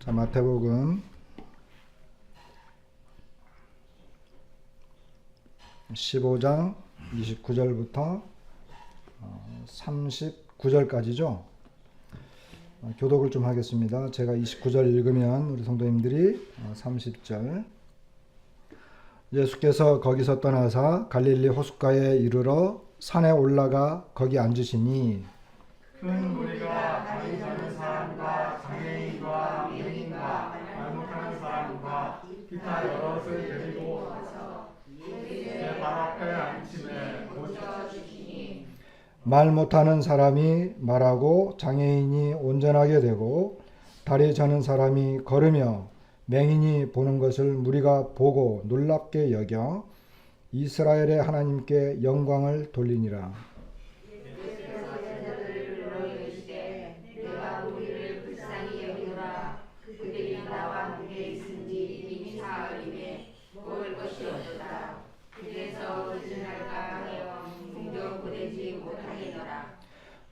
자, 마태복음 15장 29절부터 39절까지죠. 교독을 좀 하겠습니다. 제가 29절 읽으면 우리 성도님들이 30절. 예수께서 거기서 떠나사 갈릴리 호숫가에 이르러 산에 올라가 거기 앉으시니 큰 무리가 다리 저는 사람과 장애인과 맹인과 말 못하는 사람과 기타 여럿을 데리고 제 발 앞에 앉히매 고쳐주시니 말 못하는 사람이 말하고 장애인이 온전하게 되고 다리 저는 사람이 걸으며 맹인이 보는 것을 무리가 보고 놀랍게 여겨 이스라엘의 하나님께 영광을 돌리니라.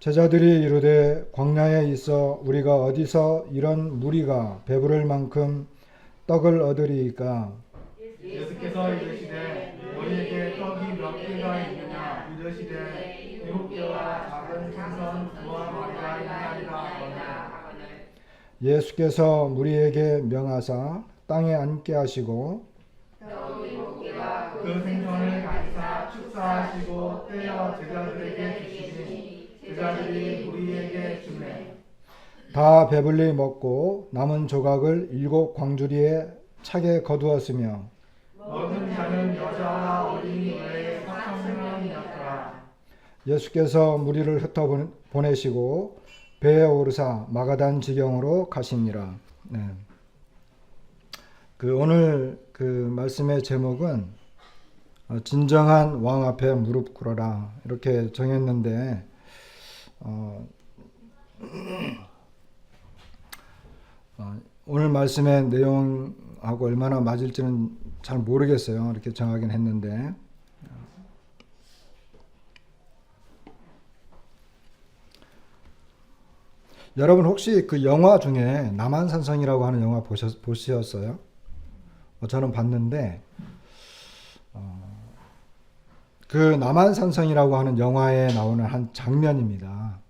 제자들이 이르되 광야에 있어 우리가 어디서 이런 무리가 배부를 만큼 떡을 얻으리이까. 예수께서 이르시되 너희에게 떡이 몇 개가 있느냐 이르시되 7개와 작은 생선 2마리가 있나이다 하거늘 예수께서 무리에게 명하사 땅에 앉게 하시고 그 생선을 가지사 축사하시고 떼어 제자들에게 주시니 제자들이 우리에게 주매 다 배불리 먹고 남은 조각을 7 광주리에 차게 거두었으며 먹은 자는 여자와 어린이 외에 4,000명이었더라. 예수께서 무리를 흩어보내시고 배에 오르사 마가단 지경으로 가시니라. 네. 오늘 말씀의 제목은 진정한 왕 앞에 무릎 꿇어라 이렇게 정했는데 오늘 말씀의 내용하고 얼마나 맞을지는 잘 모르겠어요. 이렇게 정하긴 했는데 여러분 혹시 그 영화 중에 남한산성이라고 하는 영화 보셨어요? 저는 봤는데 그 남한산성이라고 하는 영화에 나오는 한 장면입니다.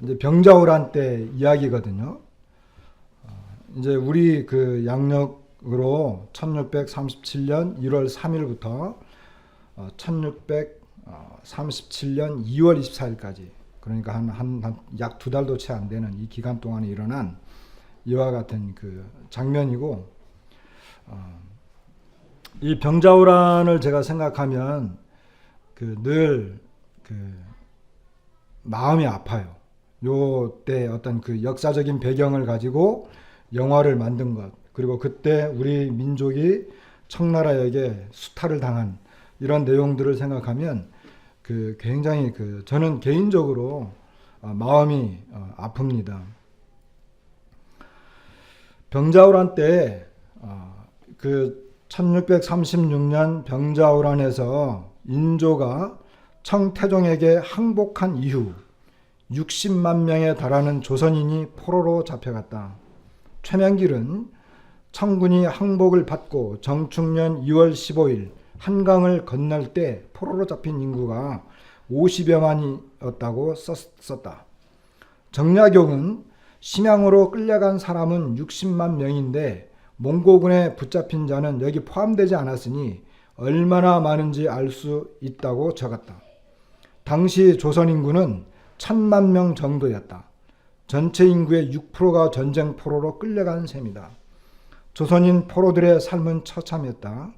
이제 병자호란 때 이야기거든요. 이제 우리 그 양력으로 1637년 1월 3일부터 1637년 2월 24일까지 그러니까 약 2달도 채 안 되는 이 기간 동안에 일어난 이와 같은 그 장면이고 이 병자호란을 제가 생각하면 늘 마음이 아파요. 요때 어떤 그 역사적인 배경을 가지고 영화를 만든 것, 그리고 그때 우리 민족이 청나라에게 수탈을 당한 이런 내용들을 생각하면 굉장히 저는 개인적으로 마음이 아픕니다. 병자호란 때 1636년 병자호란에서 인조가 청태종에게 항복한 이후 60만 명에 달하는 조선인이 포로로 잡혀갔다. 최명길은 청군이 항복을 받고 정축년 2월 15일 한강을 건널 때 포로로 잡힌 인구가 50여만이었다고 썼다. 정약용은 심양으로 끌려간 사람은 60만 명인데 몽고군에 붙잡힌 자는 여기 포함되지 않았으니 얼마나 많은지 알 수 있다고 적었다. 당시 조선 인구는 1000만 명 정도였다. 전체 인구의 6%가 전쟁 포로로 끌려간 셈이다. 조선인 포로들의 삶은 처참했다.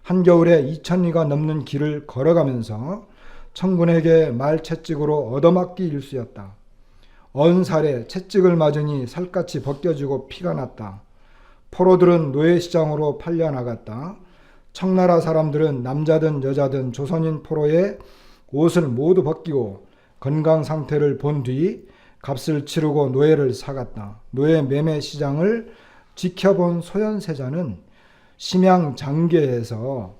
한겨울에 2000리가 넘는 길을 걸어가면서 청군에게 말 채찍으로 얻어맞기 일쑤였다. 언살에 채찍을 맞으니 살갗이 벗겨지고 피가 났다. 포로들은 노예시장으로 팔려나갔다. 청나라 사람들은 남자든 여자든 조선인 포로의 옷을 모두 벗기고 건강 상태를 본 뒤 값을 치르고 노예를 사갔다. 노예 매매 시장을 지켜본 소현세자는 심양 장계에서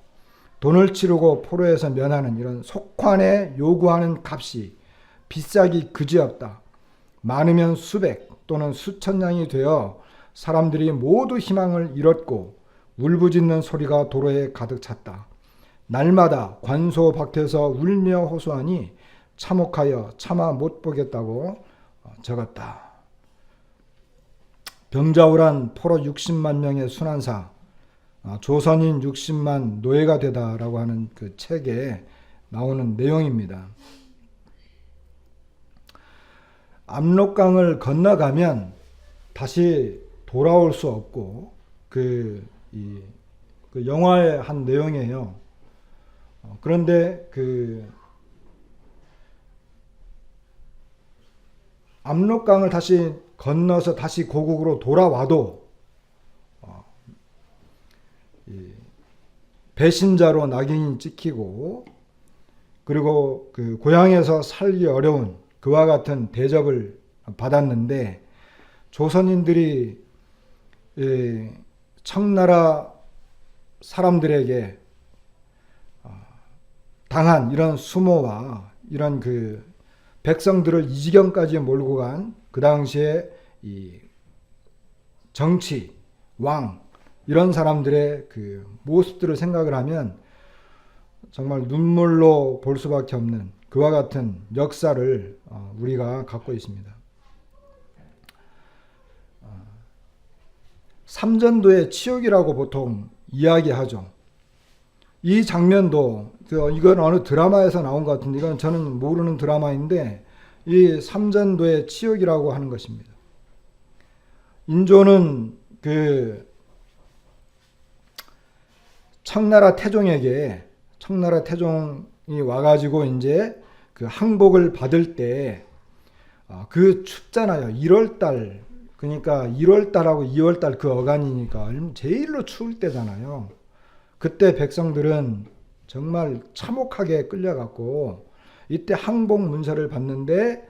돈을 치르고 포로에서 면하는 이런 속환에 요구하는 값이 비싸기 그지없다. 많으면 수백 또는 수천 냥이 되어 사람들이 모두 희망을 잃었고 울부짖는 소리가 도로에 가득 찼다. 날마다 관소 밖에서 울며 호소하니 참혹하여 차마 못 보겠다고 적었다. 병자호란 포로 60만 명의 순환사, 조선인 60만 노예가 되다라고 하는 그 책에 나오는 내용입니다. 압록강을 건너가면 다시 돌아올 수 없고 그 영화의 한 내용이에요. 그런데 그 압록강을 다시 건너서 다시 고국으로 돌아와도 배신자로 낙인이 찍히고 그리고 그 고향에서 살기 어려운 그와 같은 대접을 받았는데 조선인들이 청나라 사람들에게 당한 이런 수모와 이런 그 백성들을 이 지경까지 몰고 간 그 당시에 이 정치, 왕 이런 사람들의 그 모습들을 생각을 하면 정말 눈물로 볼 수밖에 없는 그와 같은 역사를 우리가 갖고 있습니다. 삼전도의 치욕이라고 보통 이야기하죠. 이 장면도 이건 어느 드라마에서 나온 것 같은데 이건 저는 모르는 드라마인데 이 삼전도의 치욕이라고 하는 것입니다. 인조는 그 청나라 태종이 와가지고 이제 그 항복을 받을 때 그 춥잖아요. 1월달 그러니까 1월달하고 2월달 그 어간이니까 제일로 추울 때잖아요. 그때 백성들은 정말 참혹하게 끌려갔고 이때 항복 문서를 받는데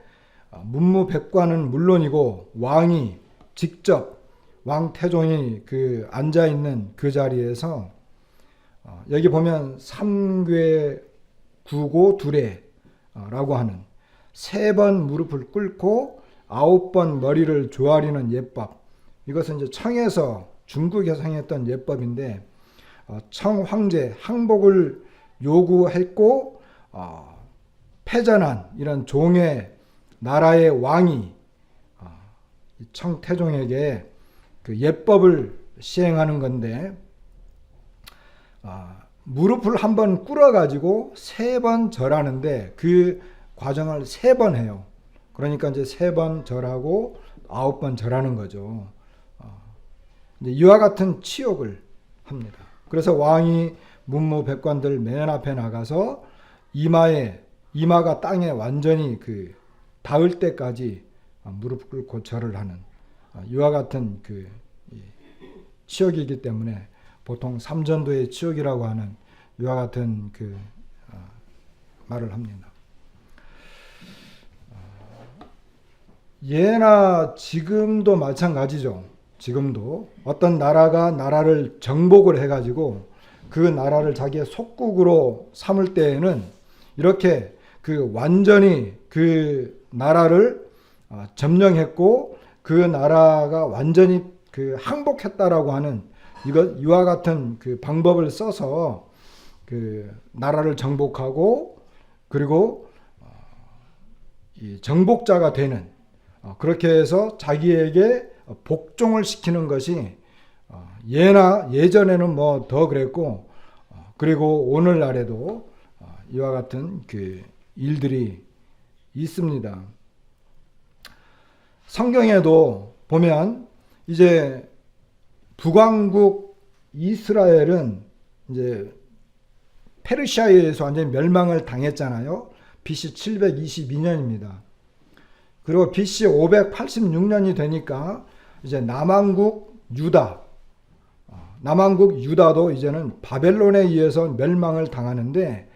문무백관은 물론이고 왕이 직접 왕 태종이 그 앉아 있는 그 자리에서 여기 보면 삼괴 구고 두례라고 하는 3번 무릎을 꿇고 9번 머리를 조아리는 예법. 이것은 이제 청에서 중국에서 행했던 예법인데 청 황제 항복을 요구했고 패전한 이런 종의 나라의 왕이 청태종에게 그 예법을 시행하는 건데 무릎을 한번 꿇어가지고 3번 절하는데 그 과정을 3번 해요. 그러니까 이제 3번 절하고 9번 절하는 거죠. 이제 이와 같은 치욕을 합니다. 그래서 왕이 문무백관들 맨 앞에 나가서 이마가 땅에 완전히 그 닿을 때까지 무릎 꿇고 절을 하는 이와 같은 그 치욕이기 때문에 보통 삼전도의 치욕이라고 하는 이와 같은 그 말을 합니다. 예나 지금도 마찬가지죠. 지금도 어떤 나라가 나라를 정복을 해가지고 그 나라를 자기의 속국으로 삼을 때에는 이렇게 그 완전히 그 나라를 점령했고 그 나라가 완전히 그 항복했다라고 하는 이와 같은 그 방법을 써서 그 나라를 정복하고 그리고 이 정복자가 되는 그렇게 해서 자기에게 복종을 시키는 것이 예전에는 뭐 더 그랬고 그리고 오늘날에도 이와 같은 그 일들이 있습니다. 성경에도 보면 이제 북왕국 이스라엘은 이제 페르시아에 의해서 완전히 멸망을 당했잖아요. BC 722년입니다. 그리고 BC 586년이 되니까 이제 남왕국 유다도 이제는 바벨론에 의해서 멸망을 당하는데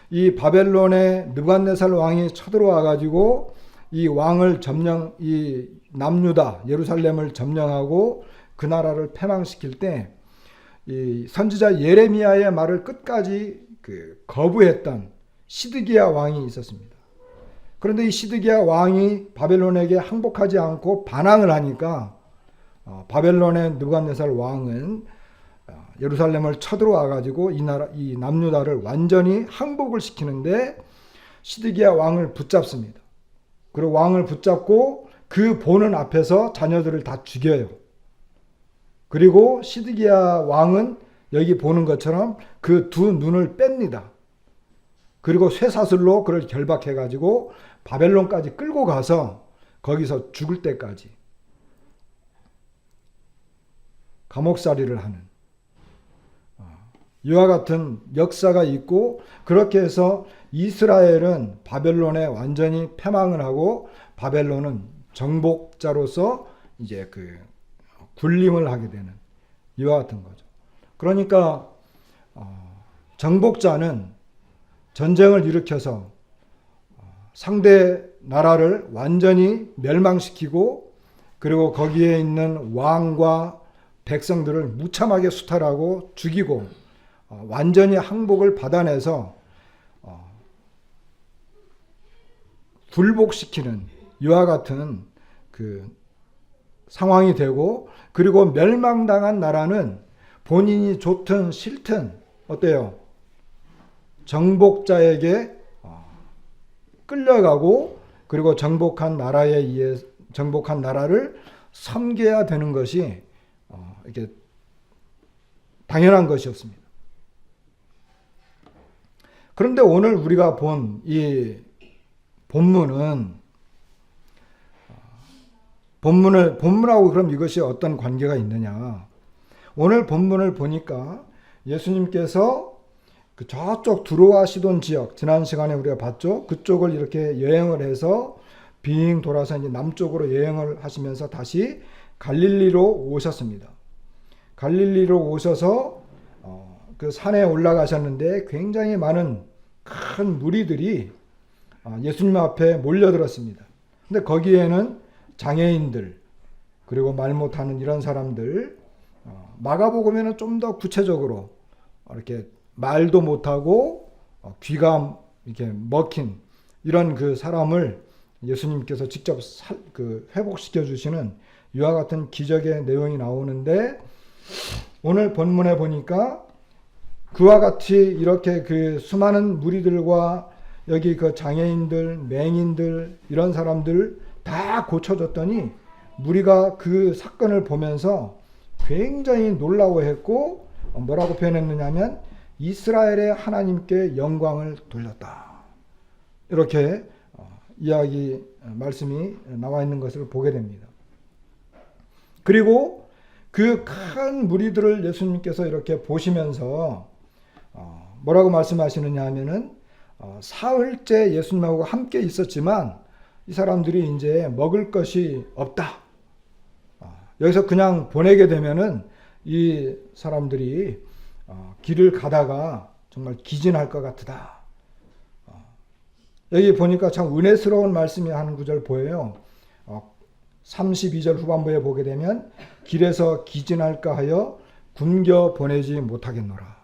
이 바벨론의 느부갓네살 왕이 쳐들어와 가지고 이 왕을 이 남유다 예루살렘을 점령하고 그 나라를 패망시킬 때 이 선지자 예레미야의 말을 끝까지 그 거부했던 시드기야 왕이 있었습니다. 그런데 이 시드기야 왕이 바벨론에게 항복하지 않고 반항을 하니까 바벨론의 느부갓네살 왕은 예루살렘을 쳐들어와 가지고 이 남유다를 완전히 항복을 시키는데 시드기야 왕을 붙잡습니다. 그리고 왕을 붙잡고 그 보는 앞에서 자녀들을 다 죽여요. 그리고 시드기야 왕은 여기 보는 것처럼 그 두 눈을 뺍니다. 그리고 쇠사슬로 그를 결박해 가지고 바벨론까지 끌고 가서 거기서 죽을 때까지 감옥살이를 하는 이와 같은 역사가 있고, 그렇게 해서 이스라엘은 바벨론에 완전히 패망을 하고 바벨론은 정복자로서 이제 그 군림을 하게 되는 이와 같은 거죠. 그러니까 정복자는 전쟁을 일으켜서 상대 나라를 완전히 멸망시키고, 그리고 거기에 있는 왕과 백성들을 무참하게 수탈하고 죽이고 완전히 항복을 받아내서 굴복시키는 이와 같은 그 상황이 되고, 그리고 멸망당한 나라는 본인이 좋든 싫든 어때요? 정복자에게 끌려가고, 그리고 정복한 나라를 섬겨야 되는 것이 이렇게 당연한 것이었습니다. 그런데 오늘 우리가 본 이 본문하고 그럼 이것이 어떤 관계가 있느냐? 오늘 본문을 보니까 예수님께서 그 저쪽 두로와 시돈 지역, 지난 시간에 우리가 봤죠? 그쪽을 이렇게 여행을 해서 빙 돌아서 이제 남쪽으로 여행을 하시면서 다시 갈릴리로 오셨습니다. 갈릴리로 오셔서 그 산에 올라가셨는데 굉장히 많은 큰 무리들이 예수님 앞에 몰려들었습니다. 근데 거기에는 장애인들, 그리고 말 못하는 이런 사람들, 마가복음에는 좀 더 구체적으로 이렇게 말도 못하고 귀가 이렇게 먹힌 이런 그 사람을 예수님께서 직접 회복시켜 주시는 이와 같은 기적의 내용이 나오는데, 오늘 본문에 보니까 그와 같이 이렇게 그 수많은 무리들과 여기 그 장애인들, 맹인들 이런 사람들 다 고쳐줬더니 무리가 그 사건을 보면서 굉장히 놀라워했고, 뭐라고 표현했느냐면 이스라엘의 하나님께 영광을 돌렸다. 이렇게 말씀이 나와 있는 것을 보게 됩니다. 그리고 그 큰 무리들을 예수님께서 이렇게 보시면서 뭐라고 말씀하시느냐 하면은 사흘째 예수님하고 함께 있었지만 이 사람들이 이제 먹을 것이 없다. 여기서 그냥 보내게 되면은 이 사람들이 길을 가다가 정말 기진할 것 같다. 여기 보니까 참 은혜스러운 말씀이 한 구절 보여요. 32절 후반부에 보게 되면 길에서 기진할까 하여 굶겨 보내지 못하겠노라.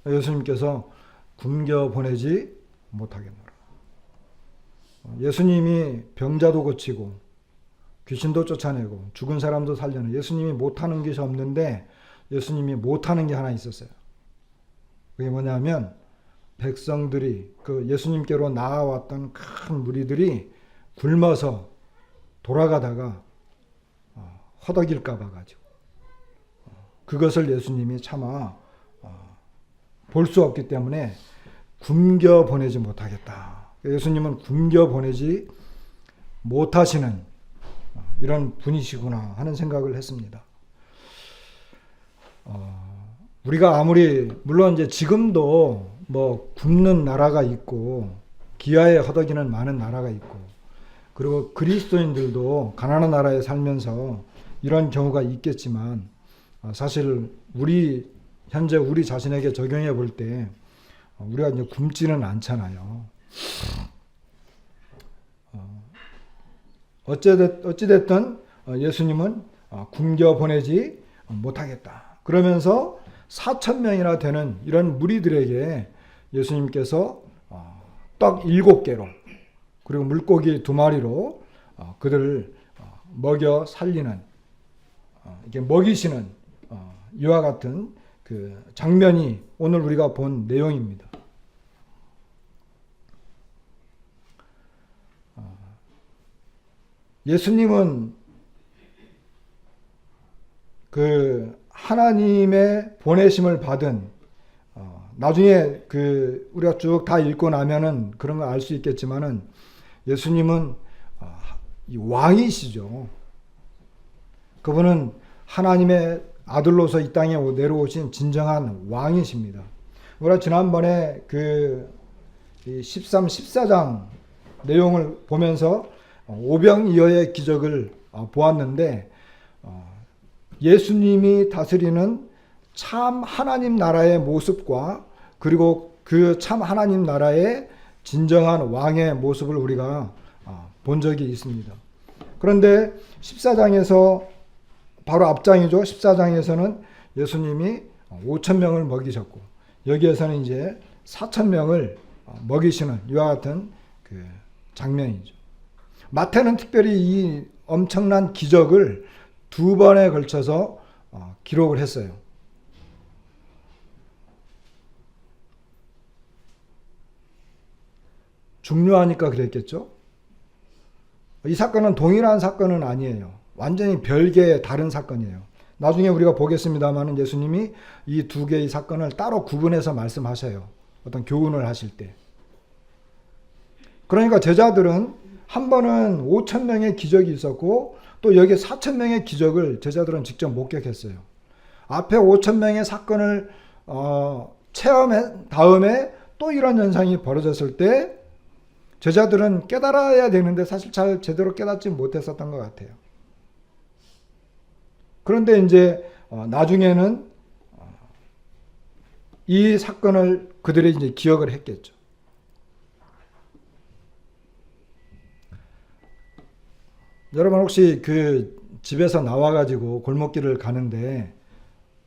예수님께서 굶겨 보내지 못하겠노라. 예수님이 병자도 고치고 귀신도 쫓아내고 죽은 사람도 살려는, 예수님이 못하는 것이 없는데 예수님이 못하는 게 하나 있었어요. 그게 뭐냐면 백성들이, 그 예수님께로 나아왔던 큰 무리들이 굶어서 돌아가다가 허덕일까 봐 가지고 그것을 예수님이 차마 볼 수 없기 때문에 굶겨 보내지 못하겠다. 예수님은 굶겨 보내지 못하시는 이런 분이시구나 하는 생각을 했습니다. 우리가 아무리 물론 이제 지금도 뭐 굶는 나라가 있고 기아에 허덕이는 많은 나라가 있고, 그리고 그리스도인들도 가난한 나라에 살면서 이런 경우가 있겠지만, 사실 현재 우리 자신에게 적용해 볼 때 우리가 이제 굶지는 않잖아요. 어찌됐든 예수님은 굶겨 보내지 못하겠다. 그러면서 4,000명이나 되는 이런 무리들에게 예수님께서 떡 7개로 그리고 물고기 2마리로 그들을 먹여 살리는 이렇게 먹이시는 이와 같은 그 장면이 오늘 우리가 본 내용입니다. 예수님은 그 하나님의 보내심을 받은 나중에 그 우리가 쭉 다 읽고 나면은 그런 걸 알 수 있겠지만은 예수님은 이 왕이시죠. 그분은 하나님의 아들로서 이 땅에 내려오신 진정한 왕이십니다. 우리가 지난번에 그 13, 14장 내용을 보면서 오병이어의 기적을 보았는데 예수님이 다스리는 참 하나님 나라의 모습과 그리고 그 참 하나님 나라의 진정한 왕의 모습을 우리가 본 적이 있습니다. 그런데 14장에서 바로 앞장이죠. 14장에서는 예수님이 5,000명을 먹이셨고 여기에서는 이제 4,000명을 먹이시는 이와 같은 그 장면이죠. 마태는 특별히 이 엄청난 기적을 2번에 걸쳐서 기록을 했어요. 중요하니까 그랬겠죠. 이 사건은 동일한 사건은 아니에요. 완전히 별개의 다른 사건이에요. 나중에 우리가 보겠습니다만 예수님이 이 두 개의 사건을 따로 구분해서 말씀하셔요. 어떤 교훈을 하실 때. 그러니까 제자들은 한 번은 5,000명의 기적이 있었고 또 여기 4,000명의 기적을 제자들은 직접 목격했어요. 앞에 5,000명의 사건을 체험한 다음에 또 이런 현상이 벌어졌을 때 제자들은 깨달아야 되는데 사실 잘 제대로 깨닫지 못했었던 것 같아요. 그런데 이제 나중에는 이 사건을 그들이 이제 기억을 했겠죠. 여러분 혹시 그 집에서 나와가지고 골목길을 가는데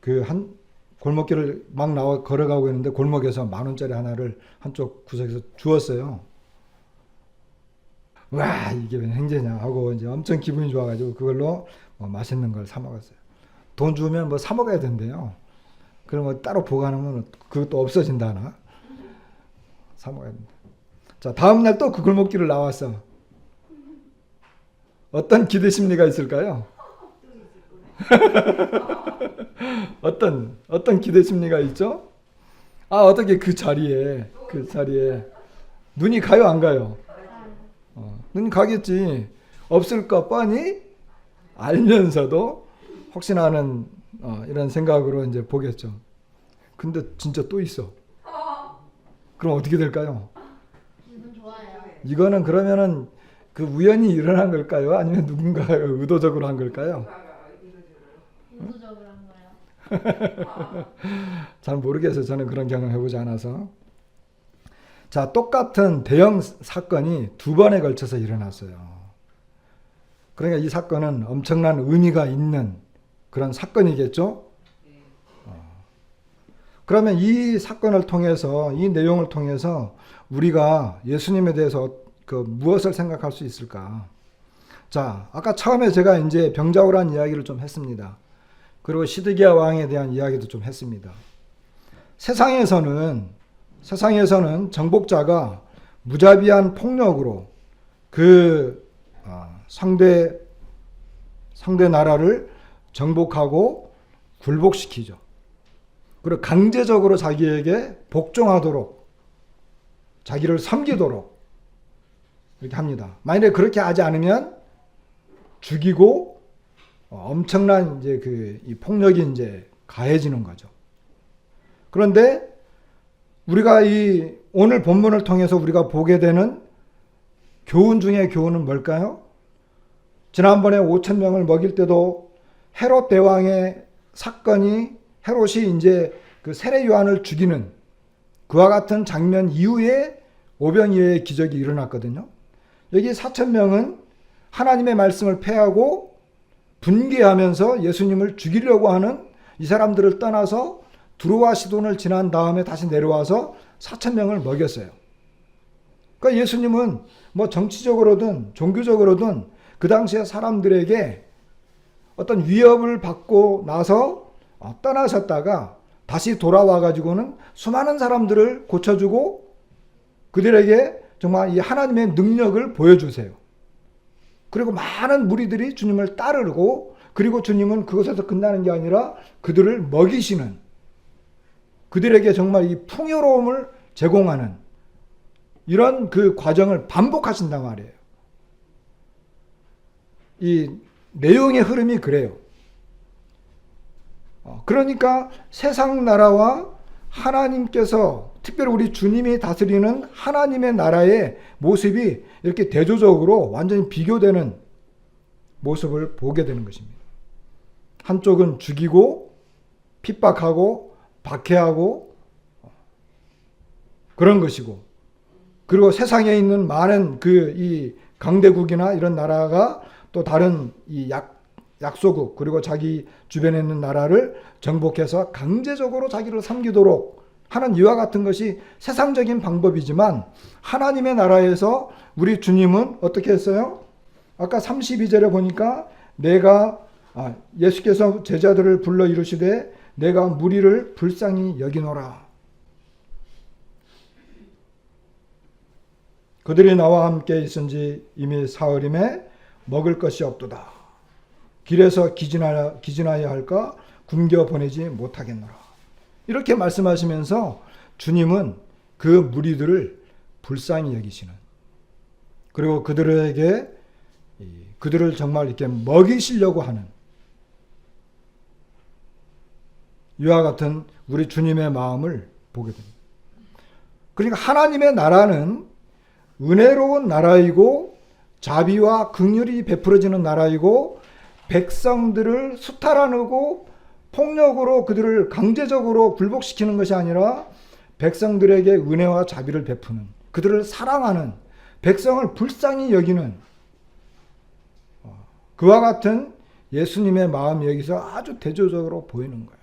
그 한 골목길을 막 나와 걸어가고 있는데 골목에서 10,000원짜리 하나를 한쪽 구석에서 주었어요. 와 이게 웬 행제냐 하고 이제 엄청 기분이 좋아가지고 그걸로 뭐 맛있는 걸 사 먹었어요. 돈 주면 뭐 사 먹어야 된대요. 그럼 뭐 따로 보관하면 그것도 없어진다나 사 먹어야 된다. 자 다음 날 또 그 골목길을 나왔어. 어떤 기대 심리가 있을까요? 어떤 기대 심리가 있죠? 어떻게 그 자리에 눈이 가요 안 가요? 눈이 가겠지. 없을 거 뻔히 알면서도 혹시나 하는 이런 생각으로 이제 보겠죠. 근데 진짜 또 있어. 그럼 어떻게 될까요? 기분 좋아요. 이거는 그러면은 그 우연히 일어난 걸까요? 아니면 누군가가 의도적으로 한 걸까요? 의도적으로 한 거예요. 잘 모르겠어요. 저는 그런 경험 해보지 않아서. 자, 똑같은 대형 사건이 2번에 걸쳐서 일어났어요. 그러니까 이 사건은 엄청난 의미가 있는 그런 사건이겠죠? 그러면 이 사건을 통해서, 이 내용을 통해서 우리가 예수님에 대해서 무엇을 생각할 수 있을까? 자, 아까 처음에 제가 이제 병자호란 이야기를 좀 했습니다. 그리고 시드기야 왕에 대한 이야기도 좀 했습니다. 세상에서는 정복자가 무자비한 폭력으로 그 상대 나라를 정복하고 굴복시키죠. 그리고 강제적으로 자기에게 복종하도록, 자기를 섬기도록 이렇게 합니다. 만약에 그렇게 하지 않으면 죽이고 엄청난 이제 이 폭력이 이제 가해지는 거죠. 그런데 우리가 이 오늘 본문을 통해서 우리가 보게 되는 교훈 중에 교훈은 뭘까요? 지난번에 5,000명을 먹일 때도 헤롯 대왕의 사건이 헤롯이 이제 그 세례 요한을 죽이는 그와 같은 장면 이후에 오병이어의 기적이 일어났거든요. 여기 4,000명은 하나님의 말씀을 폐하고 분개하면서 예수님을 죽이려고 하는 이 사람들을 떠나서 두로와 시돈을 지난 다음에 다시 내려와서 4,000명을 먹였어요. 그러니까 예수님은 뭐 정치적으로든 종교적으로든 그 당시에 사람들에게 어떤 위협을 받고 나서 떠나셨다가 다시 돌아와 가지고는 수많은 사람들을 고쳐주고 그들에게 정말 이 하나님의 능력을 보여주세요. 그리고 많은 무리들이 주님을 따르고, 그리고 주님은 그것에서 끝나는 게 아니라 그들을 먹이시는, 그들에게 정말 이 풍요로움을 제공하는 이런 그 과정을 반복하신단 말이에요. 이 내용의 흐름이 그래요. 그러니까 세상 나라와 하나님께서, 특별히 우리 주님이 다스리는 하나님의 나라의 모습이 이렇게 대조적으로 완전히 비교되는 모습을 보게 되는 것입니다. 한쪽은 죽이고 핍박하고 박해하고 그런 것이고, 그리고 세상에 있는 많은 이 강대국이나 이런 나라가 또 다른 이 약소국, 그리고 자기 주변에 있는 나라를 정복해서 강제적으로 자기를 섬기도록 하는 이와 같은 것이 세상적인 방법이지만, 하나님의 나라에서 우리 주님은 어떻게 했어요? 아까 32절에 보니까 예수께서 제자들을 불러 이르시되 내가 무리를 불쌍히 여기노라. 그들이 나와 함께 있은지 이미 사흘임에 먹을 것이 없도다. 길에서 기진하여 할까 굶겨 보내지 못하겠노라. 이렇게 말씀하시면서 주님은 그 무리들을 불쌍히 여기시는, 그리고 그들을 정말 이렇게 먹이시려고 하는 이와 같은 우리 주님의 마음을 보게 됩니다. 그러니까 하나님의 나라는 은혜로운 나라이고 자비와 긍휼이 베풀어지는 나라이고, 백성들을 수탈하고 폭력으로 그들을 강제적으로 굴복시키는 것이 아니라 백성들에게 은혜와 자비를 베푸는, 그들을 사랑하는, 백성을 불쌍히 여기는 그와 같은 예수님의 마음이 여기서 아주 대조적으로 보이는 거예요.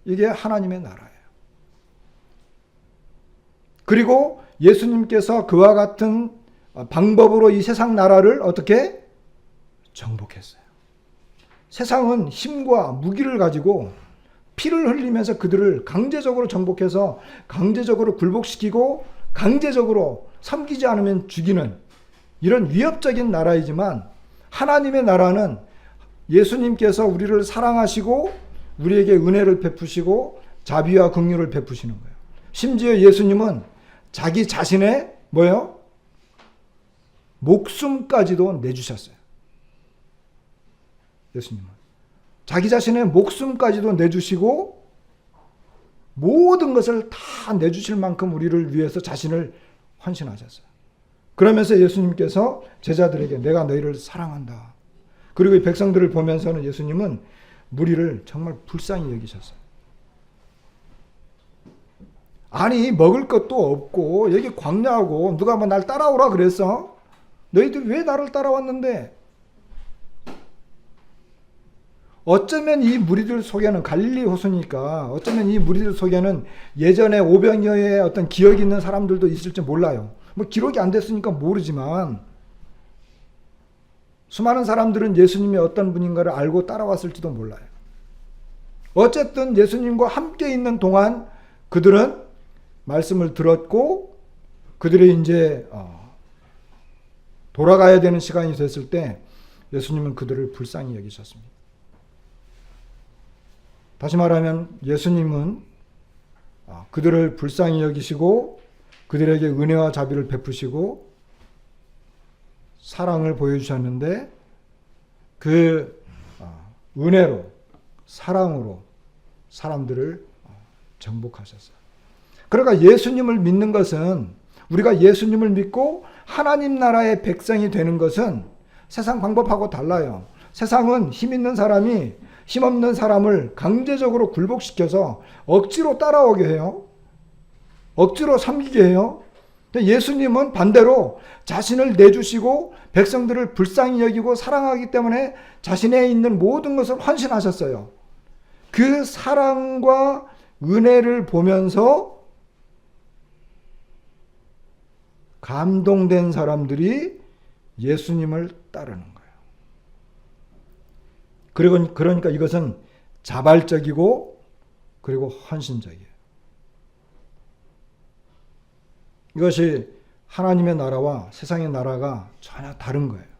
이게 하나님의 나라예요. 그리고 예수님께서 그와 같은 방법으로 이 세상 나라를 어떻게 정복했어요. 세상은 힘과 무기를 가지고 피를 흘리면서 그들을 강제적으로 정복해서 강제적으로 굴복시키고 강제적으로 섬기지 않으면 죽이는 이런 위협적인 나라이지만, 하나님의 나라는 예수님께서 우리를 사랑하시고 우리에게 은혜를 베푸시고 자비와 긍휼을 베푸시는 거예요. 심지어 예수님은 자기 자신의 목숨까지도 내주셨어요. 예수님은 자기 자신의 목숨까지도 내주시고 모든 것을 다 내주실 만큼 우리를 위해서 자신을 헌신하셨어요. 그러면서 예수님께서 제자들에게 내가 너희를 사랑한다. 그리고 이 백성들을 보면서는 예수님은 무리를 정말 불쌍히 여기셨어요. 아니 먹을 것도 없고 여기 광야하고 누가 날 따라오라 그랬어? 너희들 왜 나를 따라왔는데? 어쩌면 이 무리들 속에는, 갈릴리 호수니까 어쩌면 이 무리들 속에는 예전에 오병이어의 어떤 기억이 있는 사람들도 있을지 몰라요. 기록이 안 됐으니까 모르지만 수많은 사람들은 예수님이 어떤 분인가를 알고 따라왔을지도 몰라요. 어쨌든 예수님과 함께 있는 동안 그들은 말씀을 들었고, 그들이 이제 돌아가야 되는 시간이 됐을 때 예수님은 그들을 불쌍히 여기셨습니다. 다시 말하면 예수님은 그들을 불쌍히 여기시고 그들에게 은혜와 자비를 베푸시고 사랑을 보여주셨는데, 그 은혜로 사랑으로 사람들을 정복하셨어요. 그러니까 예수님을 믿는 것은, 우리가 예수님을 믿고 하나님 나라의 백성이 되는 것은 세상 방법하고 달라요. 세상은 힘 있는 사람이 힘없는 사람을 강제적으로 굴복시켜서 억지로 따라오게 해요. 억지로 섬기게 해요. 예수님은 반대로 자신을 내주시고 백성들을 불쌍히 여기고 사랑하기 때문에 자신에 있는 모든 것을 헌신하셨어요. 그 사랑과 은혜를 보면서 감동된 사람들이 예수님을 따르는 거예요. 그러니까 이것은 자발적이고 그리고 헌신적이에요. 이것이 하나님의 나라와 세상의 나라가 전혀 다른 거예요.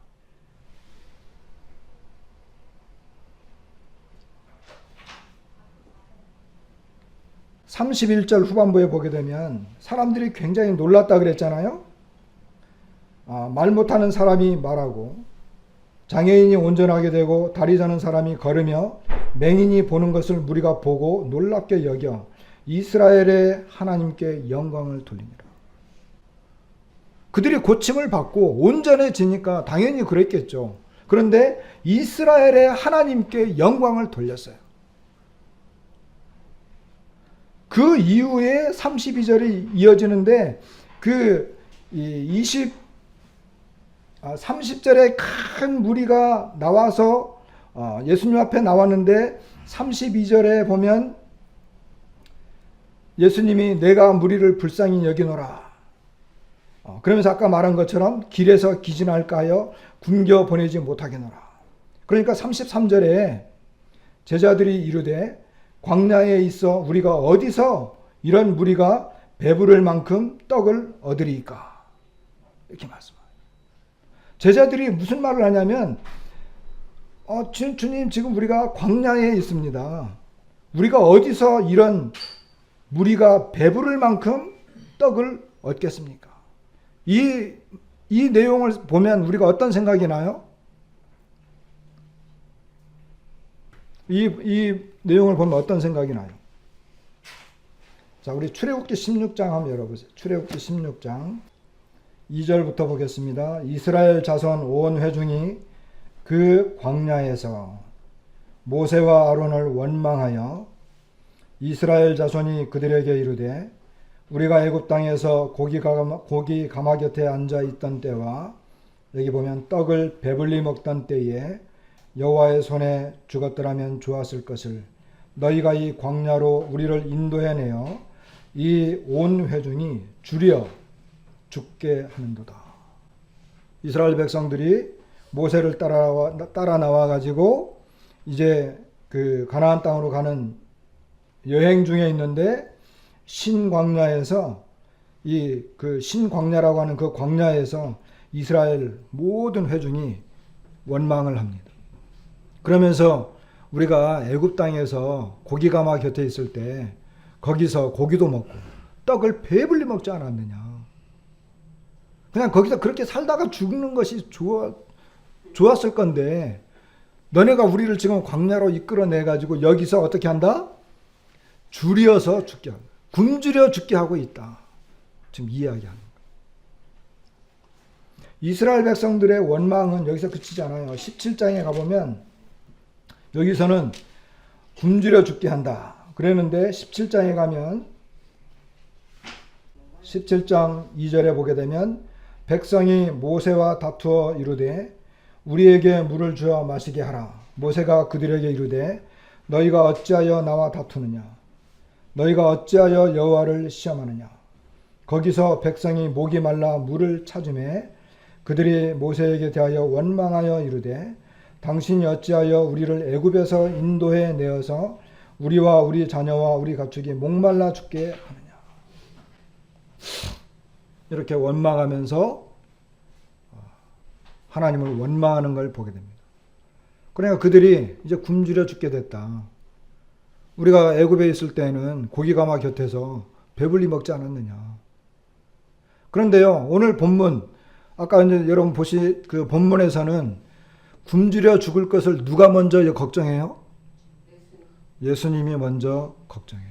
(31절) 후반부에 보게 되면 사람들이 굉장히 놀랐다 그랬잖아요. 말 못하는 사람이 말하고 장애인이 온전하게 되고 다리 저는 사람이 걸으며 맹인이 보는 것을 무리가 보고 놀랍게 여겨 이스라엘의 하나님께 영광을 돌리니라. 그들이 고침을 받고 온전해지니까 당연히 그랬겠죠. 그런데 이스라엘의 하나님께 영광을 돌렸어요. 그 이후에 32절이 이어지는데 30절에 큰 무리가 나와서 예수님 앞에 나왔는데 32절에 보면 예수님이 내가 무리를 불쌍히 여기노라. 그러면서 아까 말한 것처럼 길에서 기진할까 하여 굶겨 보내지 못하겠노라. 그러니까 33절에 제자들이 이르되 광야에 있어 우리가 어디서 이런 무리가 배부를 만큼 떡을 얻으리이까. 이렇게 말씀합니다. 제자들이 무슨 말을 하냐면 주님 지금 우리가 광야에 있습니다. 우리가 어디서 이런 무리가 배부를 만큼 떡을 얻겠습니까? 이 내용을 보면 우리가 어떤 생각이 나요? 이 내용을 보면 어떤 생각이 나요? 자, 우리 출애굽기 16장 한번 열어보세요. 출애굽기 16장 2절부터 보겠습니다. 이스라엘 자손 온 회중이 그 광야에서 모세와 아론을 원망하여 이스라엘 자손이 그들에게 이르되 우리가 애굽 땅에서 고기 가마 곁에 앉아 있던 때와 여기 보면 떡을 배불리 먹던 때에 여호와의 손에 죽었더라면 좋았을 것을 너희가 이 광야로 우리를 인도해내어 이 온 회중이 줄여 죽게 하는도다. 이스라엘 백성들이 모세를 따라 나와 가지고 이제 그 가나안 땅으로 가는 여행 중에 있는데 신광야에서 그 신광야라고 하는 그 광야에서 이스라엘 모든 회중이 원망을 합니다. 그러면서 우리가 애굽 땅에서 고기 가마 곁에 있을 때 거기서 고기도 먹고 떡을 배불리 먹지 않았느냐. 그냥 거기서 그렇게 살다가 죽는 것이 좋았을 건데 너네가 우리를 지금 광야로 이끌어내 가지고 여기서 어떻게 한다? 줄여서 죽게 한다. 굶주려 죽게 하고 있다. 지금 이야기하는 거예요. 이스라엘 백성들의 원망은 여기서 그치지 않아요. 17장에 가보면 여기서는 굶주려 죽게 한다. 그랬는데 17장에 가면 17장 2절에 보게 되면 백성이 모세와 다투어 이르되 우리에게 물을 주어 마시게 하라. 모세가 그들에게 이르되 너희가 어찌하여 나와 다투느냐. 너희가 어찌하여 여호와를 시험하느냐. 거기서 백성이 목이 말라 물을 찾으매 그들이 모세에게 대하여 원망하여 이르되 당신이 어찌하여 우리를 애굽에서 인도해 내어서 우리와 우리 자녀와 우리 가축이 목말라 죽게 하느냐. 이렇게 원망하면서 하나님을 원망하는 걸 보게 됩니다. 그러니까 그들이 이제 굶주려 죽게 됐다. 우리가 애굽에 있을 때는 고기 가마 곁에서 배불리 먹지 않았느냐. 그런데요, 오늘 본문 아까 이제 여러분 보시 그 본문에서는 굶주려 죽을 것을 누가 먼저 걱정해요? 예수님이 먼저 걱정해요.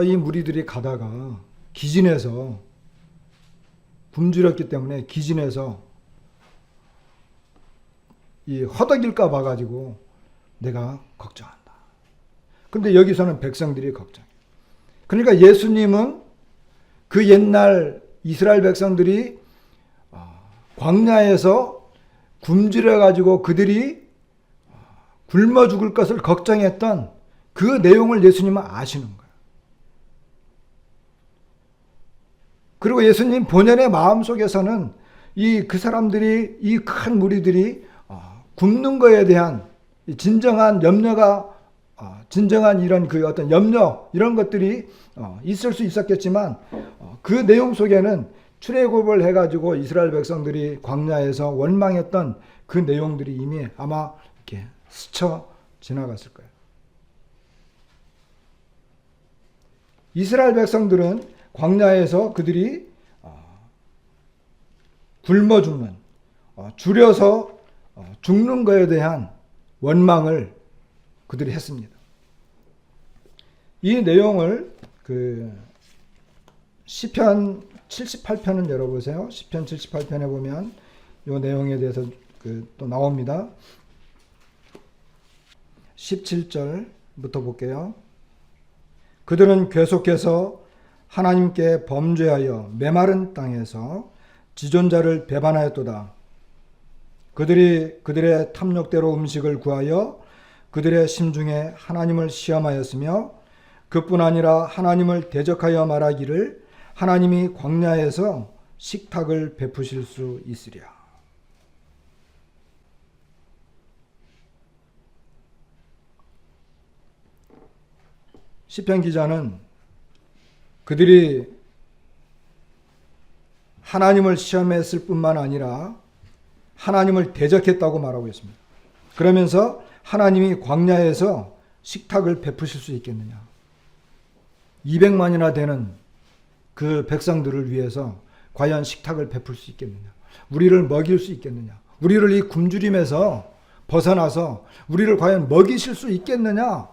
이 무리들이 가다가 기진해서 굶주렸기 때문에 기진해서 이 허덕일까 봐가지고 내가 걱정한다. 근데 여기서는 백성들이 걱정해요. 그러니까 예수님은 그 옛날 이스라엘 백성들이 광야에서 굶주려 가지고 그들이 굶어 죽을 것을 걱정했던 그 내용을 예수님은 아시는 거예요. 그리고 예수님 본연의 마음속에서는 그 사람들이, 이 큰 무리들이 굶는 거에 대한 진정한 염려가, 진정한 이런 그 어떤 염려, 이런 것들이 있을 수 있었겠지만, 그 내용 속에는 출애굽을 해가지고 이스라엘 백성들이 광야에서 원망했던 그 내용들이 이미 아마 이렇게 스쳐 지나갔을 거예요. 이스라엘 백성들은 광야에서 그들이 굶어 죽는, 줄여서 죽는 것에 대한 원망을 그들이 했습니다. 이 내용을 그 시편 78편을 열어보세요. 시편 78편에 보면 이 내용에 대해서 또 나옵니다. 17절부터 볼게요. 그들은 계속해서 하나님께 범죄하여 메마른 땅에서 지존자를 배반하였도다. 그들이 그들의 탐욕대로 음식을 구하여 그들의 심중에 하나님을 시험하였으며 그뿐 아니라 하나님을 대적하여 말하기를 하나님이 광야에서 식탁을 베푸실 수 있으랴. 시편 기자는 그들이 하나님을 시험했을 뿐만 아니라 하나님을 대적했다고 말하고 있습니다. 그러면서 하나님이 광야에서 식탁을 베푸실 수 있겠느냐. 200만이나 되는 그 백성들을 위해서 과연 식탁을 베풀 수 있겠느냐. 우리를 먹일 수 있겠느냐. 우리를 이 굶주림에서 벗어나서 우리를 과연 먹이실 수 있겠느냐.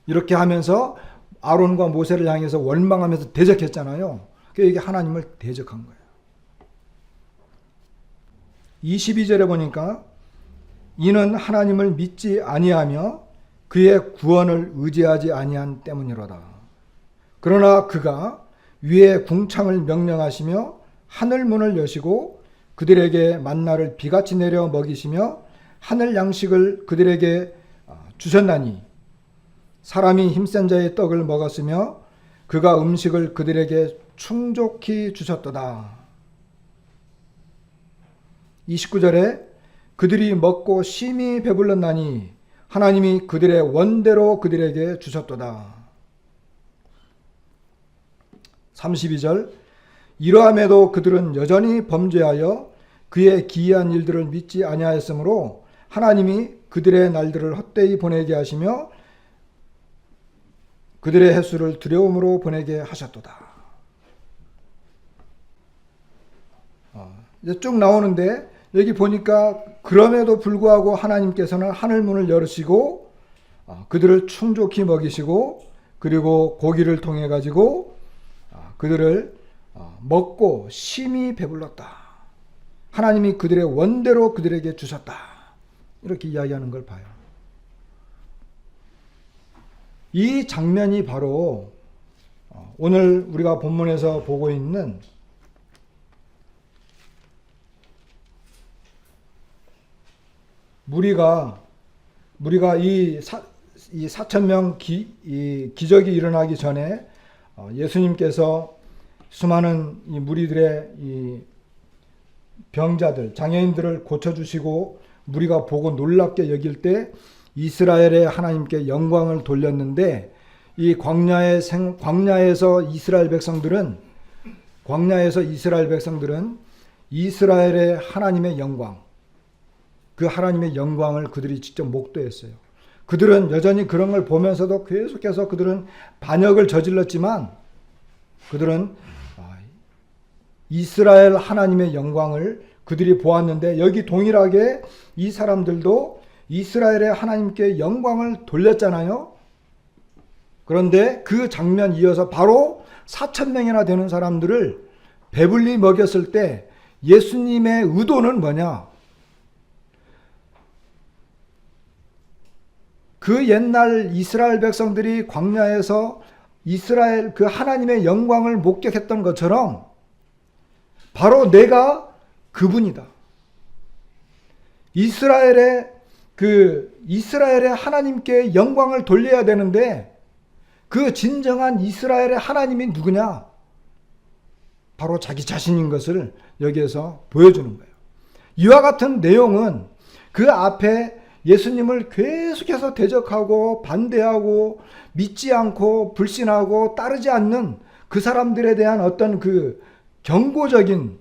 이렇게 하면서 아론과 모세를 향해서 원망하면서 대적했잖아요. 그러니까 이게 하나님을 대적한 거예요. 22절에 보니까 이는 하나님을 믿지 아니하며 그의 구원을 의지하지 아니한 때문이로다. 그러나 그가 위에 궁창을 명령하시며 하늘 문을 여시고 그들에게 만나를 비같이 내려 먹이시며 하늘 양식을 그들에게 주셨나니 사람이 힘센 자의 떡을 먹었으며 그가 음식을 그들에게 충족히 주셨도다. 29절에 그들이 먹고 심히 배불렀나니 하나님이 그들의 원대로 그들에게 주셨도다. 32절 이러함에도 그들은 여전히 범죄하여 그의 기이한 일들을 믿지 아니하였으므로 하나님이 그들의 날들을 헛되이 보내게 하시며 그들의 횟수를 두려움으로 보내게 하셨도다. 이제 쭉 나오는데 여기 보니까 그럼에도 불구하고 하나님께서는 하늘문을 열으시고 그들을 충족히 먹이시고 그리고 고기를 통해 가지고 그들을 먹고 심히 배불렀다. 하나님이 그들의 원대로 그들에게 주셨다. 이렇게 이야기하는 걸 봐요. 이 장면이 바로 오늘 우리가 본문에서 보고 있는 무리가 이 4,000명 기적이 일어나기 전에 예수님께서 수많은 이 무리들의 이 병자들, 장애인들을 고쳐주시고 무리가 보고 놀랍게 여길 때 이스라엘의 하나님께 영광을 돌렸는데 이 광야에서 이스라엘 백성들은 이스라엘의 하나님의 영광, 그 하나님의 영광을 그들이 직접 목도했어요. 그들은 여전히 그런 걸 보면서도 계속해서 그들은 반역을 저질렀지만 그들은 이스라엘 하나님의 영광을 그들이 보았는데 여기 동일하게 이 사람들도 이스라엘의 하나님께 영광을 돌렸잖아요. 그런데 그 장면 이어서 바로 4,000명이나 되는 사람들을 배불리 먹였을 때 예수님의 의도는 뭐냐? 그 옛날 이스라엘 백성들이 광야에서 이스라엘 그 하나님의 영광을 목격했던 것처럼 바로 내가 그분이다. 이스라엘의 하나님께 영광을 돌려야 되는데 그 진정한 이스라엘의 하나님이 누구냐? 바로 자기 자신인 것을 여기에서 보여주는 거예요. 이와 같은 내용은 그 앞에 예수님을 계속해서 대적하고 반대하고 믿지 않고 불신하고 따르지 않는 그 사람들에 대한 어떤 그 경고적인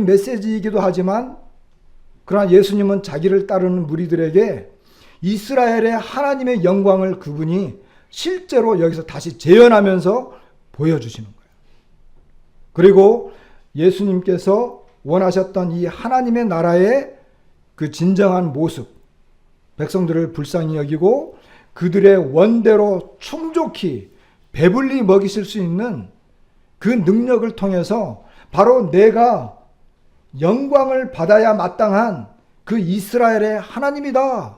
메시지이기도 하지만, 그러나 예수님은 자기를 따르는 무리들에게 이스라엘의 하나님의 영광을 그분이 실제로 여기서 다시 재현하면서 보여주시는 거예요. 그리고 예수님께서 원하셨던 이 하나님의 나라의 그 진정한 모습, 백성들을 불쌍히 여기고 그들의 원대로 충족히 배불리 먹이실 수 있는 그 능력을 통해서 바로 내가 영광을 받아야 마땅한 그 이스라엘의 하나님이다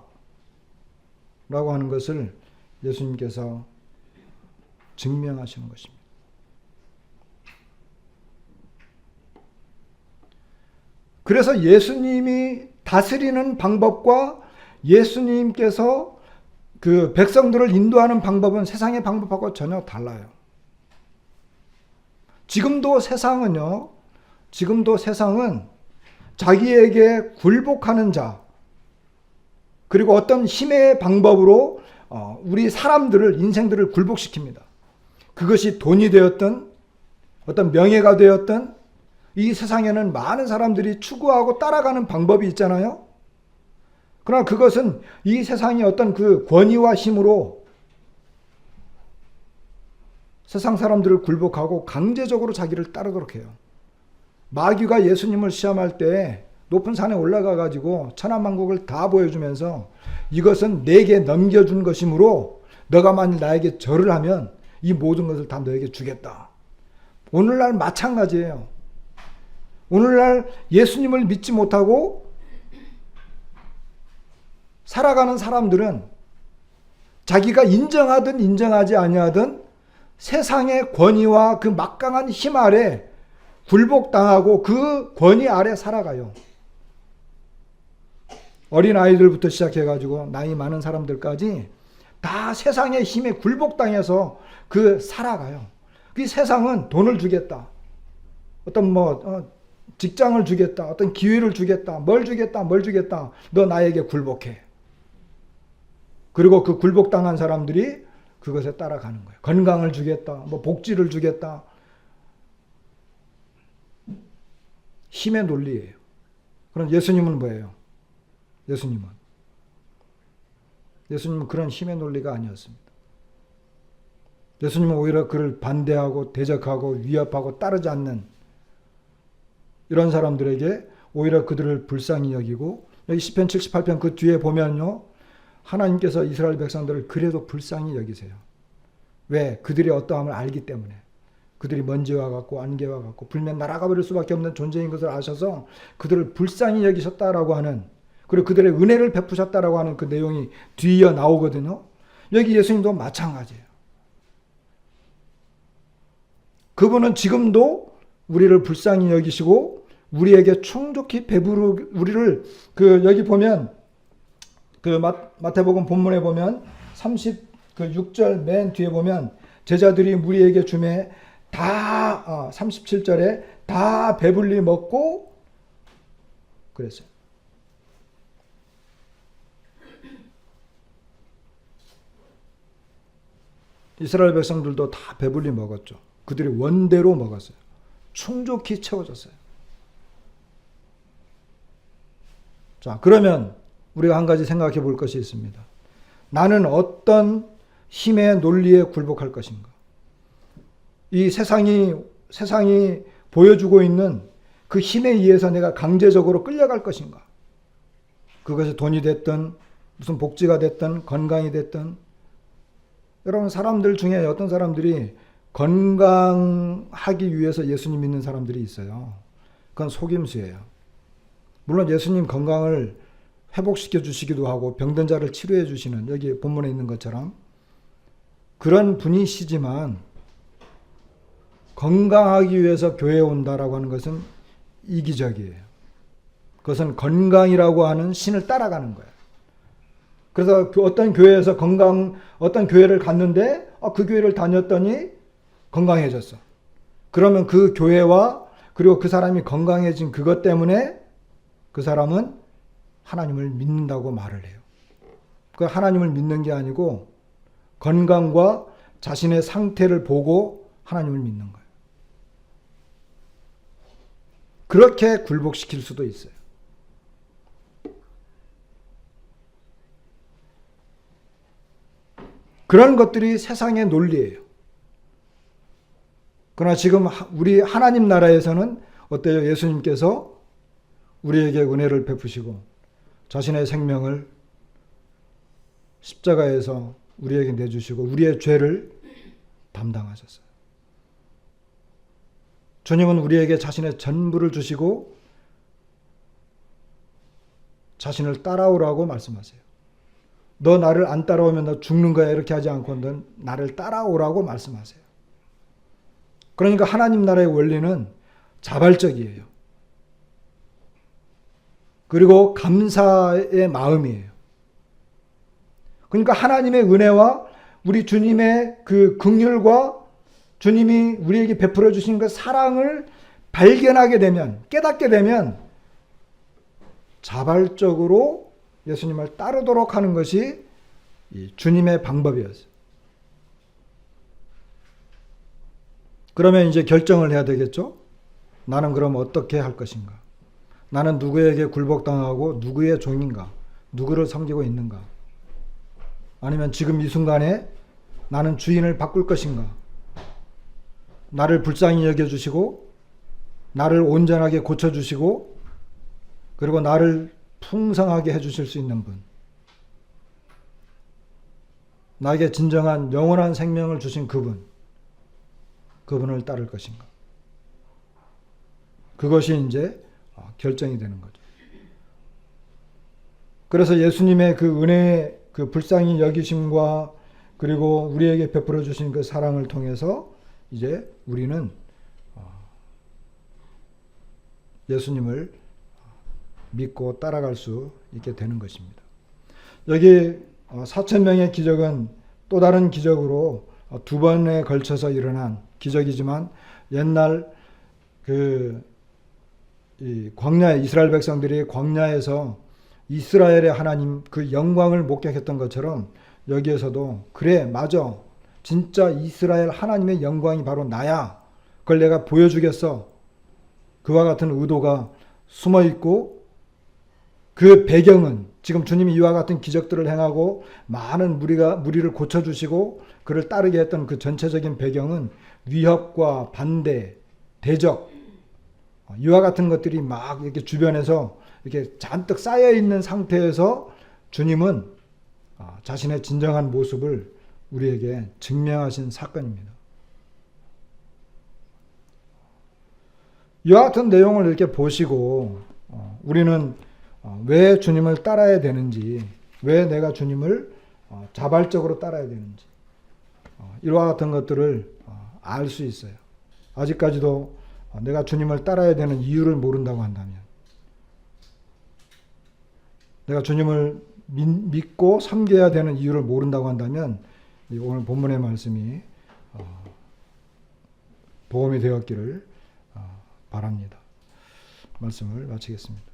라고 하는 것을 예수님께서 증명하시는 것입니다. 그래서 예수님이 다스리는 방법과 예수님께서 그 백성들을 인도하는 방법은 세상의 방법하고 전혀 달라요. 지금도 세상은 자기에게 굴복하는 자, 그리고 어떤 힘의 방법으로 우리 사람들을, 인생들을 굴복시킵니다. 그것이 돈이 되었든 어떤 명예가 되었든 이 세상에는 많은 사람들이 추구하고 따라가는 방법이 있잖아요. 그러나 그것은 이 세상의 어떤 그 권위와 힘으로 세상 사람들을 굴복하고 강제적으로 자기를 따르도록 해요. 마귀가 예수님을 시험할 때 높은 산에 올라가 가지고 천하만국을 다 보여주면서 이것은 내게 넘겨준 것이므로 너가 만일 나에게 절을 하면 이 모든 것을 다 너에게 주겠다. 오늘날 마찬가지예요. 오늘날 예수님을 믿지 못하고 살아가는 사람들은 자기가 인정하든 인정하지 아니하든 세상의 권위와 그 막강한 힘 아래 굴복당하고 그 권위 아래 살아가요. 어린아이들부터 시작해가지고 나이 많은 사람들까지 다 세상의 힘에 굴복당해서 그 살아가요. 그 세상은 돈을 주겠다. 어떤 직장을 주겠다. 어떤 기회를 주겠다. 뭘 주겠다. 너 나에게 굴복해. 그리고 그 굴복당한 사람들이 그것에 따라가는 거예요. 건강을 주겠다. 복지를 주겠다. 힘의 논리예요. 그럼 예수님은 뭐예요? 예수님은 그런 힘의 논리가 아니었습니다. 예수님은 오히려 그를 반대하고 대적하고 위협하고 따르지 않는 이런 사람들에게 오히려 그들을 불쌍히 여기고, 여기 시편 78편 그 뒤에 보면요, 하나님께서 이스라엘 백성들을 그래도 불쌍히 여기세요. 왜? 그들의 어떠함을 알기 때문에. 그들이 먼지와 같고 안개와 같고 불면 날아가 버릴 수밖에 없는 존재인 것을 아셔서 그들을 불쌍히 여기셨다라고 하는, 그리고 그들의 은혜를 베푸셨다라고 하는 그 내용이 뒤이어 나오거든요. 여기 예수님도 마찬가지예요. 그분은 지금도 우리를 불쌍히 여기시고 우리에게 충족히 배부르 우리를 여기 보면 마태복음 본문에 보면 36절 맨 뒤에 보면 제자들이 무리에게 주매 다 37절에 다 배불리 먹고 그랬어요. 이스라엘 백성들도 다 배불리 먹었죠. 그들이 원대로 먹었어요. 충족히 채워졌어요. 자, 그러면 우리가 한 가지 생각해 볼 것이 있습니다. 나는 어떤 힘의 논리에 굴복할 것인가? 이 세상이 보여주고 있는 그 힘에 의해서 내가 강제적으로 끌려갈 것인가? 그것이 돈이 됐든 무슨 복지가 됐든 건강이 됐든, 여러분 사람들 중에 어떤 사람들이 건강하기 위해서 예수님 믿는 사람들이 있어요. 그건 속임수예요. 물론 예수님 건강을 회복시켜 주시기도 하고 병든 자를 치료해 주시는, 여기 본문에 있는 것처럼 그런 분이시지만 건강하기 위해서 교회에 온다라고 하는 것은 이기적이에요. 그것은 건강이라고 하는 신을 따라가는 거예요. 그래서 어떤 교회에서 어떤 교회를 갔는데 그 교회를 다녔더니 건강해졌어. 그러면 그 교회와 그리고 그 사람이 건강해진 그것 때문에 그 사람은 하나님을 믿는다고 말을 해요. 그 하나님을 믿는 게 아니고 건강과 자신의 상태를 보고 하나님을 믿는 거예요. 그렇게 굴복시킬 수도 있어요. 그런 것들이 세상의 논리예요. 그러나 지금 우리 하나님 나라에서는 어때요? 예수님께서 우리에게 은혜를 베푸시고 자신의 생명을 십자가에서 우리에게 내주시고 우리의 죄를 담당하셨어요. 주님은 우리에게 자신의 전부를 주시고 자신을 따라오라고 말씀하세요. 너 나를 안 따라오면 너 죽는 거야 이렇게 하지 않고 너 나를 따라오라고 말씀하세요. 그러니까 하나님 나라의 원리는 자발적이에요. 그리고 감사의 마음이에요. 그러니까 하나님의 은혜와 우리 주님의 그 긍휼과 주님이 우리에게 베풀어 주신 그 사랑을 발견하게 되면, 깨닫게 되면 자발적으로 예수님을 따르도록 하는 것이 주님의 방법이었어요. 그러면 이제 결정을 해야 되겠죠? 나는 그럼 어떻게 할 것인가? 나는 누구에게 굴복당하고 누구의 종인가? 누구를 섬기고 있는가? 아니면 지금 이 순간에 나는 주인을 바꿀 것인가? 나를 불쌍히 여겨주시고 나를 온전하게 고쳐주시고 그리고 나를 풍성하게 해주실 수 있는 분, 나에게 진정한 영원한 생명을 주신 그분을 따를 것인가? 그것이 이제 결정이 되는 거죠. 그래서 예수님의 그 은혜의 그 불쌍히 여기심과 그리고 우리에게 베풀어 주신 그 사랑을 통해서 이제 우리는 예수님을 믿고 따라갈 수 있게 되는 것입니다. 여기 4,000명의 기적은 또 다른 기적으로 두 번에 걸쳐서 일어난 기적이지만 옛날 이 광야에 이스라엘 백성들이 광야에서 이스라엘의 하나님 그 영광을 목격했던 것처럼 여기에서도 그래 맞아 진짜 이스라엘 하나님의 영광이 바로 나야 그걸 내가 보여주겠어 그와 같은 의도가 숨어있고 그 배경은 지금 주님이 이와 같은 기적들을 행하고 많은 무리를 고쳐주시고 그를 따르게 했던 그 전체적인 배경은 위협과 반대, 대적 이와 같은 것들이 막 이렇게 주변에서 이렇게 잔뜩 쌓여 있는 상태에서 주님은 자신의 진정한 모습을 우리에게 증명하신 사건입니다. 이와 같은 내용을 이렇게 보시고 우리는 왜 주님을 따라야 되는지, 왜 내가 주님을 자발적으로 따라야 되는지 이와 같은 것들을 알 수 있어요. 아직까지도 내가 주님을 따라야 되는 이유를 모른다고 한다면, 내가 주님을 믿고 섬겨야 되는 이유를 모른다고 한다면 오늘 본문의 말씀이 보험이 되었기를 바랍니다. 말씀을 마치겠습니다.